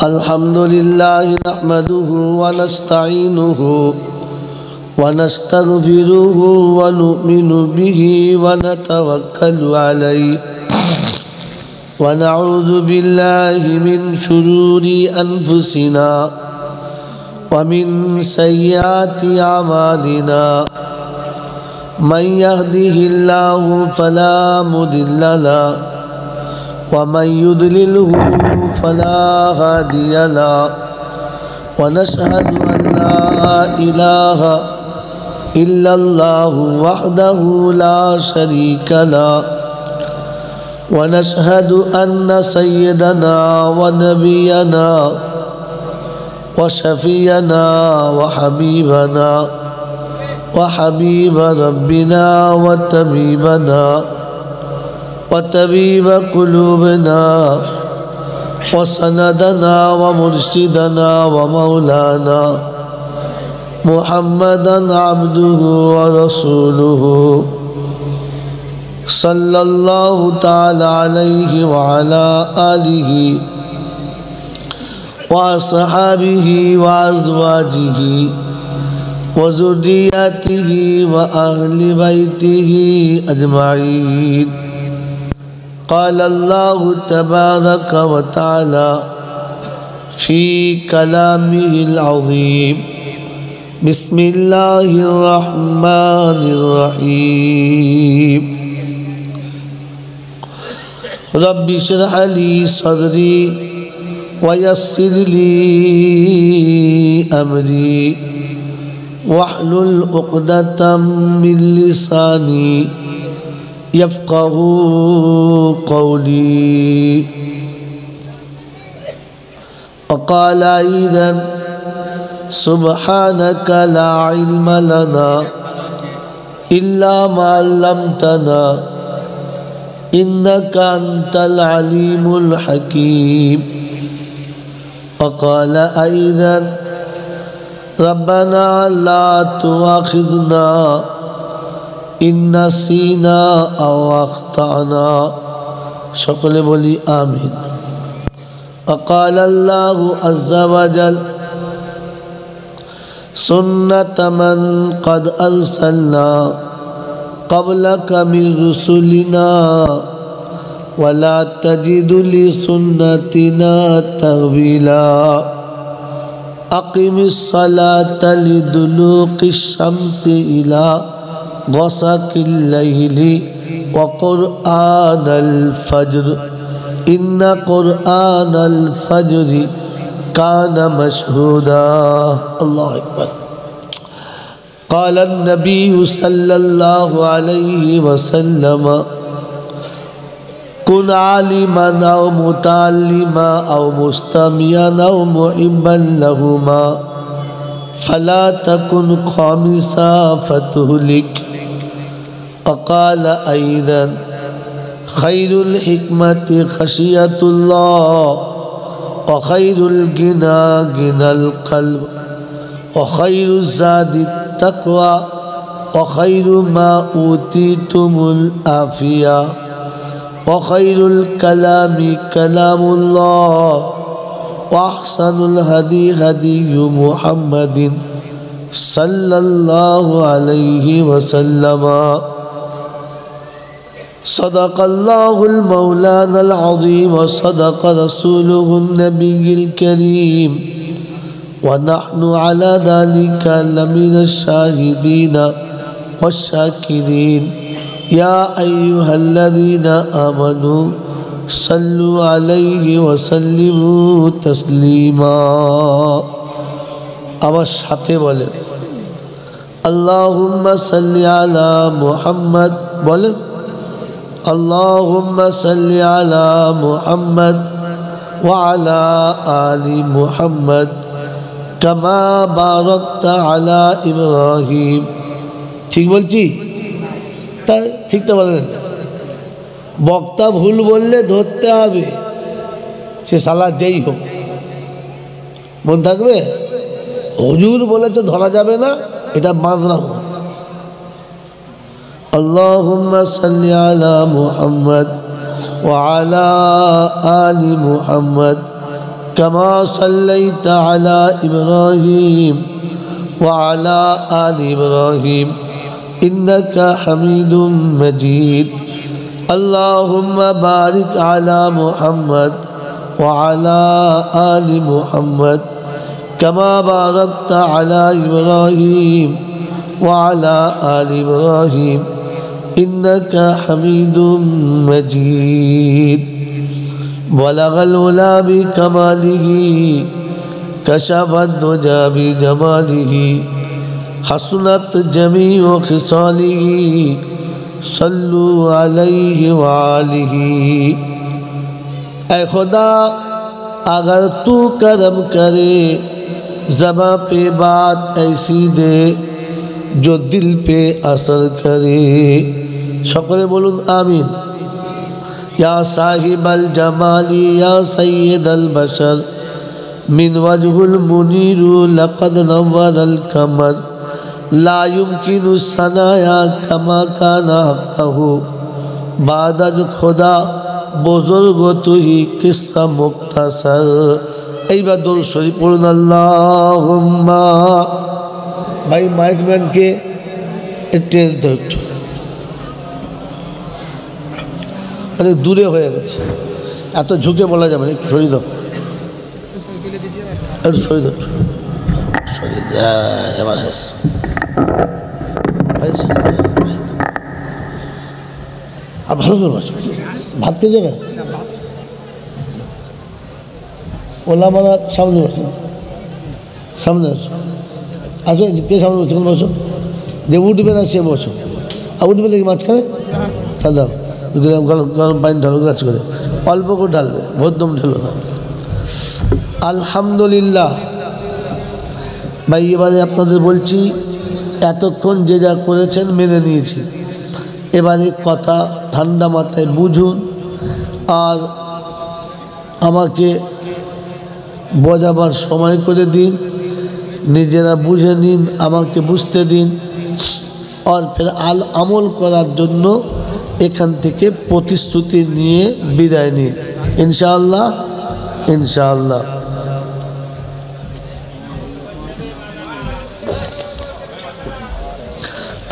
الحمد لله نحمده ونستعينه ونستغفره ونؤمن به ونتوكل عليه ونعوذ بالله من شرور أنفسنا ومن سيئات أعمالنا من يهده الله فلا مضل له ومن يضلله فلا هادي له ونشهد أن لا إله إلا الله وحده لا شريك له ونشهد أن سيدنا ونبينا وشفينا وحبيبنا وحبيب ربنا وطبيب قلوبنا وسندنا ومرشدنا ومولانا محمدا عبده ورسوله صلى الله تعالى عليه وعلى آله وأصحابه وأزواجه وذريته وأهل بيته أجمعين. قال الله تبارك وتعالى في كلامه العظيم بسم الله الرحمن الرحيم رب اشرح لي صدري ويسر لي أمري واحلل عقدة من لساني يفقه قولي. وقال أيضا سبحانك لا علم لنا إلا ما علمتنا إنك أنت العليم الحكيم. وقال أيضا ربنا لا تؤاخذنا إن نسينا أو أخطأنا সকলে বলি আমিন. وقال الله عز وجل سنة من قد أرسلنا قبلك من رسلنا ولا تجد لسنتنا تحويلا أقم الصلاة لدلوق الشمس إلى غسق الليل وقرآن الفجر إن قرآن الفجر كان مشهودا. الله أكبر. قال النبي صلى الله عليه وسلم كن عالما أو متعلما أو مستمعا أو محبا لهما فلا تكن خامسا فتهلك. وقال أيضا خير الحكمة خشية الله وخير الغنى غنى القلب وخير الزاد التقوى وخير ما أوتيتم العافية وخير الكلام كلام الله وأحسن الهدي هدي محمد صلى الله عليه وسلم. صدق الله المولانا العظيم وصدق رسوله النبي الكريم ونحن على ذلك لمن الشاهدين والشاكرين. يا أيها الذين آمنوا صلوا عليه وسلموا تسليما. আমার সাথে বলেন اللهم صل على محمد. বলেন اللهم صل على محمد وعلى آل محمد كما باركت على إبراهيم. ঠিক বলছি? তা ঠিক তো বলেন। বক্তা ভুল বললে ধরতে হবে, সে সালা যেই হোক। মন থাকবে? হুজুর বলেছে ধরা যাবে না, এটা বাঁধনা হোক। اللهم صل على محمد وعلى آل محمد كما صليت على إبراهيم وعلى آل إبراهيم إنك حميد مجيد اللهم بارك على محمد وعلى آل محمد كما باركت على إبراهيم وعلى آل إبراهيم إنك حميد مجيد بلغ العلا بكماله كشف الدجى بجماله حسنت جميع خصاله صلوا عليه وآله ऐ खुदा अगर तू करम करे ज़बां पे बात ऐसी दे जो दिल पे असर करे সকলে বলুন আমিন या साहिबल जमाली या सय्यदल बशर मिन वजहुल मुनीरु लक़द नव्वरल कमर ला युमकिनु सनाया कमा काना हक़्क़हु बादल खुदा बुजुर्ग तू ही किस्सा मुख्तसर এইবার দরুদ শরীফ পড়ুন আল্লাহুম্মা ভাই মাইক ম্যানকে টেল দাও একটু अरे दूरे हो गए एत झुके बोला जाए एक सरिए दो सरिए दो सरिए अब भालो कर बसो भात के जाबे ओला माना सामने बसो सामने बसो आसो के सामने बसो बसो जे उठबे ना से बसो आ उठबे लेकिन माঝখানে चल दाओ गरम पानी ढालो ग्लास करे अल्प को ढालबे भद्दम ढेलो ना আলহামদুলিল্লাহ ভাই এবারে আপনাদের বলছি এতক্ষণ যে যা করেছেন মেনে নিয়েছি এবারে কথা ঠান্ডা মাথায় বুঝুন আর আমাকে বোঝাবার সময় করে দিন নিজেরা বুঝে নিন আমাকে বুঝতে দিন আর ফের আমল করার জন্য এখান থেকে প্রতিশ্রুতি নিয়ে বিদায় নিন ইনশাআল্লাহ ইনশাআল্লাহ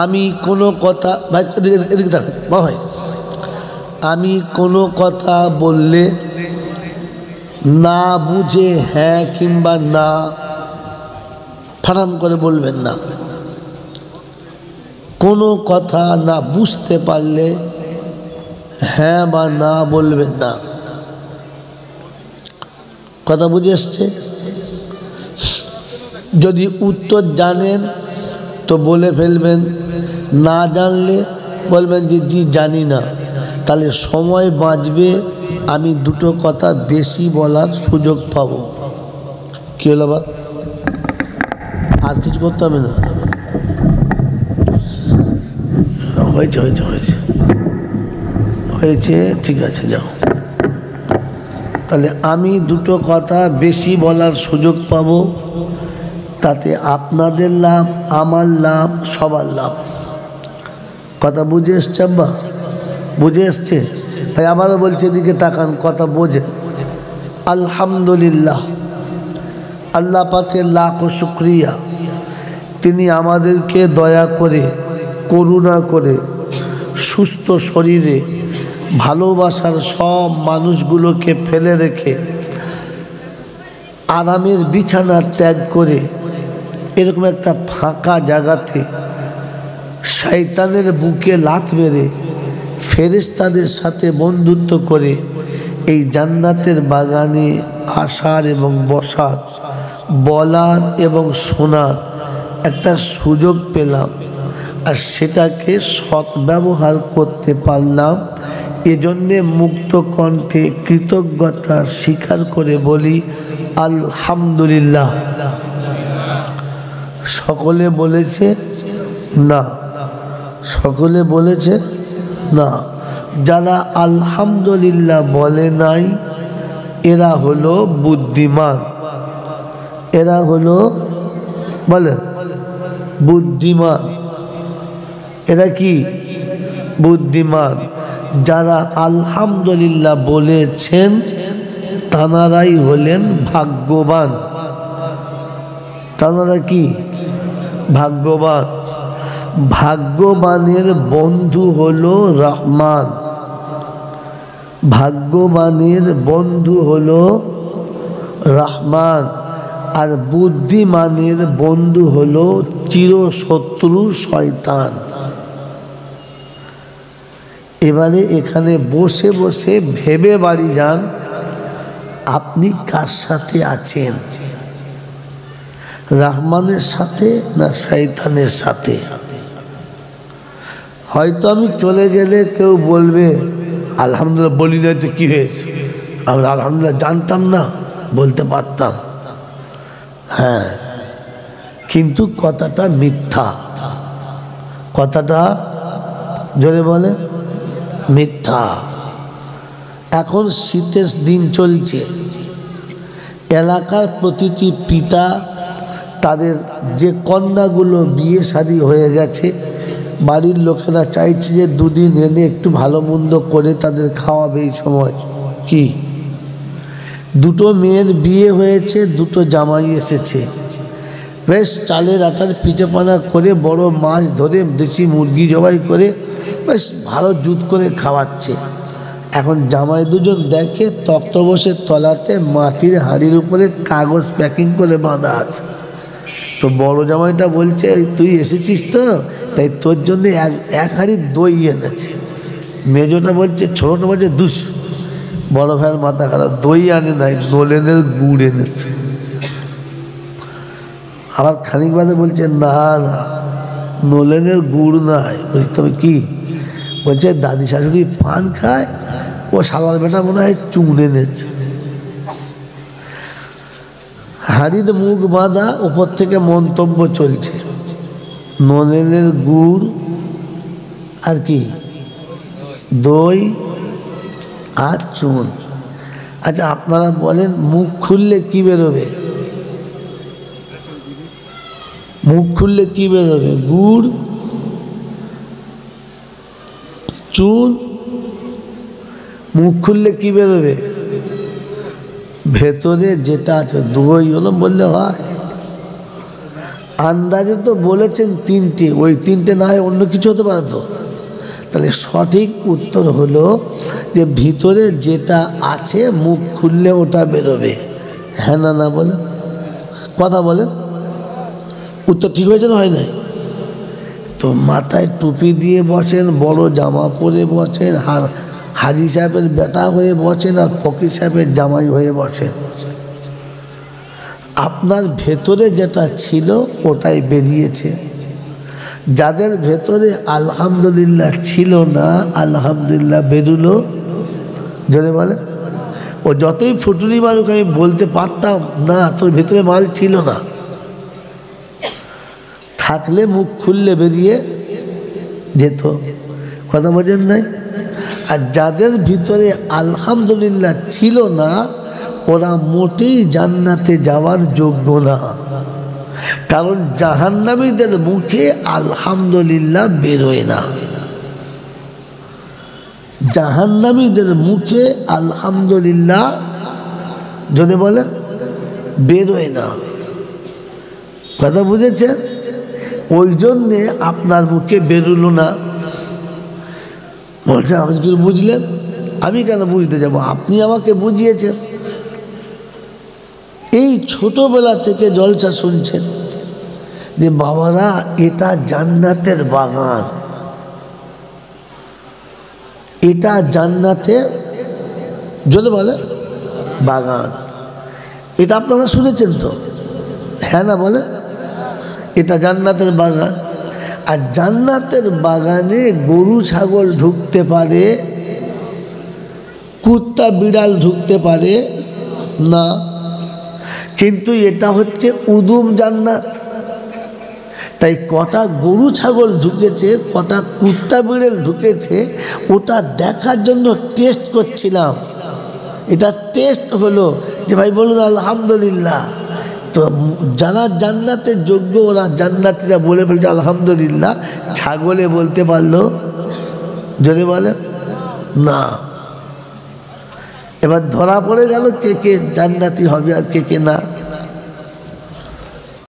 আমি কোনো কথা ভাই এদিকে দেখেন ভাই আমি কোনো কথা বললে না বুঝে হ্যাঁ কিংবা না ফারাম করে বলবেন না কোনো কথা না বুঝতে পারলে হ্যাঁ বা না বলবেন না কথা বুঝে এসছে যদি উত্তর জানেন তো বলে ফেলবেন না জানলে বলবেন যে জি জানি না তাহলে সময় বাঁচবে আমি দুটো কথা বেশি বলার সুযোগ পাব কি হলো বা আর কিছু করতে হবে না হয়েছে হয়েছে হয়েছে হয়েছে ঠিক আছে যাও তাহলে আমি দুটো কথা বেশি বলার সুযোগ পাব তাতে আপনাদের লাভ আমার লাভ সবার লাভ কথা বুঝে এসছে আব্বা বুঝে এসছে তাই আবারও বলছে এদিকে তাকান কথা বোঝে আলহামদুলিল্লাহ আল্লাহ পাকের লাখ শুকরিয়া তিনি আমাদেরকে দয়া করে করুণা করে সুস্থ শরীরে ভালোবাসার সব মানুষগুলোকে ফেলে রেখে আরামের বিছানা ত্যাগ করে এরকম একটা ফাঁকা জায়গাতে শয়তানের বুকে লাত মেরে ফেরেশতাদের সাথে বন্ধুত্ব করে এই জান্নাতের বাগানে আসার এবং বসার বলার এবং শোনার একটা সুযোগ পেলাম আর সেটাকে সদ্ব্যবহার করতে পারলাম এজন্যে মুক্ত কণ্ঠে কৃতজ্ঞতা স্বীকার করে বলি আলহামদুলিল্লাহ সকলে বলেছে না সকলে বলেছে না যারা আলহামদুলিল্লাহ বলে নাই এরা হলো বুদ্ধিমান এরা হলো বলে বুদ্ধিমান এরা কি বুদ্ধিমান যারা আলহামদুলিল্লাহ বলেছেন তানারাই হলেন ভাগ্যবান। তানারা কি ভাগ্যবান? ভাগ্যবানের বন্ধু হলো রহমান, ভাগ্যবানের বন্ধু হলো রহমান, আর বুদ্ধিমানের বন্ধু হলো চিরশত্রু শয়তান। এবারে এখানে বসে বসে ভেবে বাড়ি যান আপনি কার সাথে আছেন, রহমানের সাথে না শয়তানের সাথে? হয়তো আমি চলে গেলে কেউ বলবে আলহামদুলিল্লাহ বলি না তো কী হয়েছে, আমরা আলহামদুলিল্লাহ জানতাম না, বলতে পারতাম। হ্যাঁ, কিন্তু কথাটা মিথ্যা। কথাটা জোরে বলে মিথ্যা। এখন শীতের দিন চলছে, এলাকার প্রতিটি পিতা তাদের যে কন্যাগুলো বিয়ে শাদী হয়ে গেছে, বাড়ির লোকেরা চাইছে যে দুদিন এনে একটু ভালো মন্দ করে তাদের খাওয়াবে। এই সময় কি দুটো মেয়ের বিয়ে হয়েছে, দুটো জামাই এসেছে, বেশ চালের আটার পিঠেপানা করে বড় মাছ ধরে দেশি মুরগি জবাই করে বেশ ভালো জুত করে খাওয়াচ্ছে। এখন জামাই দুজন দেখে তক্তপোষের তলাতে মাটির হাঁড়ির উপরে কাগজ প্যাকিং করে বাঁধা আছে। তো বড় জামাইটা বলছে তুই এসেছিস তো, তাই তোর জন্য এক হাঁড়ি দই এনেছে। মেজোটা বলছে, ছোটটা বলছে দুস, বড় ভাইয়ের মাথা খারাপ, দই আনে নাই, নলেনের গুড় এনেছে। আবার খানিক বাদে বলছে না না নলেনের গুড় নাই। বলছি তবে কি? বলছে দাদি শাশুড়ি পান খায়, ও সালার বেটা মনে হয় চুন এনেছে। হাড়ির মুখ বাঁধা, উপর থেকে মন্তব্য চলছে নলেনের গুড় আর কি দই আর চুন। আচ্ছা আপনারা বলেন মুখ খুললে কি বেরোবে? মুখ খুললে কি বেরোবে? গুড়, চুন। মুখ খুললে কি বেরোবে? ভেতরে যেটা আছে দই হলো বললে হয়। আন্দাজে তো বলেছেন তিনটে, ওই তিনটে না হয় অন্য কিছু হতে পারে তো। তাহলে সঠিক উত্তর হলো যে ভিতরে যেটা আছে মুখ খুললে ওটা বেরোবে। হ্যাঁ না না বলে কথা বলে উত্তর ঠিক হয়েছে না হয় নাই? তো মাথায় টুপি দিয়ে বসেন, বড় জামা পরে বসেন, হাজি সাহেবের বেটা হয়ে বসেন আর ফকির সাহেবের জামাই হয়ে বসেন, আপনার ভেতরে যেটা ছিল ওটাই বেরিয়েছে। যাদের ভেতরে আলহামদুলিল্লাহ ছিল না, আলহামদুলিল্লাহ বেরুলো। জোরে বলে ও যতই ফুটুলি মারুক আমি বলতে পারতাম না তোর ভেতরে মাল ছিল না। থাকলে মুখ খুললে বেরিয়ে যেত। কথা বোঝেন নাই? আর যাদের ভিতরে আলহামদুলিল্লাহ ছিল না ওরা মোটেই জান্নাতে যাওয়ার যোগ্য না। কারণ জাহান্নামীদের মুখে আলহামদুলিল্লাহ বেরোয় না। জাহান্নামীদের মুখে আলহামদুলিল্লাহ যদি বলে বেরোয় না। কথা বুঝেছেন? ওই জন্যে আপনার মুখে বেরোলো না। বলছে আপনি কি বুঝলেন? আমি কেন বুঝতে যাব? আপনি আমাকে বুঝিয়েছেন। এই ছোটবেলা থেকে জলসা শুনছেন যে বাবারা এটা জান্নাতের বাগান, এটা জান্নাতের যদি বলে বাগান। এটা আপনারা শুনেছেন তো? হ্যাঁ না বলে এটা জান্নাতের বাগান। আর জান্নাতের বাগানে গরু ছাগল ঢুকতে পারে, কুত্তা বিড়াল ঢুকতে পারে না। কিন্তু এটা হচ্ছে উদুম জান্নাত। তাই কটা গরু ছাগল ঢুকেছে, কটা কুত্তা বিড়াল ঢুকেছে ওটা দেখার জন্য টেস্ট করছিলাম। এটা টেস্ট হলো যে ভাই বলুন আলহামদুলিল্লাহ। তো যারা জান্নাতের যোগ্য ওরা জান্নাতীরা বলে ফেলছে আলহামদুলিল্লাহ। ছাগলে বলতে পারলো? যদি বলে না। এবার ধরা পড়ে গেল কে কে জান্নাতি হবে আর কে কে না।